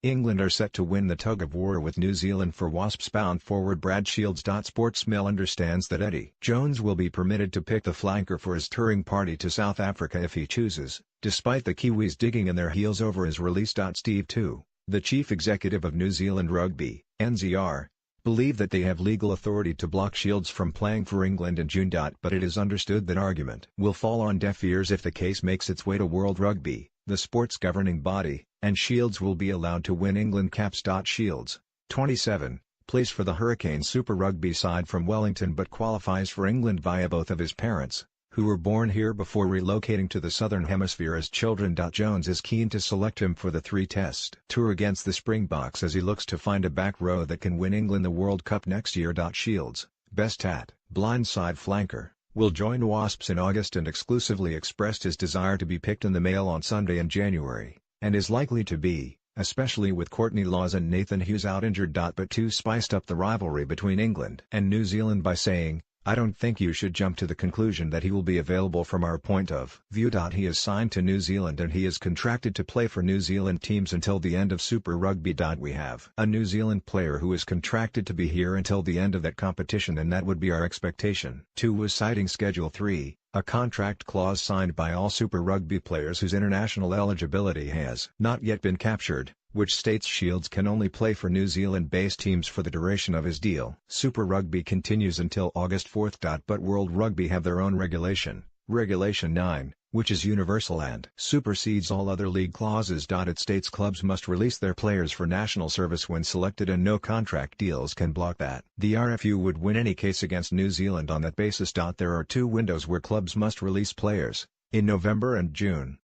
England are set to win the tug-of-war with New Zealand for Wasps bound forward Brad Shields. Sportsmail understands that Eddie Jones will be permitted to pick the flanker for his touring party to South Africa if he chooses, despite the Kiwis digging in their heels over his release. Steve Tew, the chief executive of New Zealand Rugby, NZR, believe that they have legal authority to block Shields from playing for England in June. But it is understood that argument will fall on deaf ears if the case makes its way to World Rugby, the sport's governing body, and Shields will be allowed to win England caps. Shields, 27, plays for the Hurricanes Super Rugby side from Wellington but qualifies for England via both of his parents, who were born here before relocating to the Southern Hemisphere as children. Jones is keen to select him for the three-test tour against the Springboks as he looks to find a back row that can win England the World Cup next year. Shields, best at blindside flanker, will join Wasps in August and exclusively expressed his desire to be picked in the Mail on Sunday in January, and is likely to be, especially with Courtney Lawes and Nathan Hughes out injured. But Tew spiced up the rivalry between England and New Zealand by saying, "I don't think you should jump to the conclusion that he will be available from our point of view. He is signed to New Zealand and he is contracted to play for New Zealand teams until the end of Super Rugby. We have a New Zealand player who is contracted to be here until the end of that competition and that would be our expectation." Tew was citing Schedule 3, a contract clause signed by all Super Rugby players whose international eligibility has not yet been captured, which states Shields can only play for New Zealand-based teams for the duration of his deal. Super Rugby continues until August 4. But World Rugby have their own regulation, Regulation 9, which is universal and supersedes all other league clauses. It states clubs must release their players for national service when selected and no contract deals can block that. The RFU would win any case against New Zealand on that basis. There are two windows where clubs must release players, in November and June.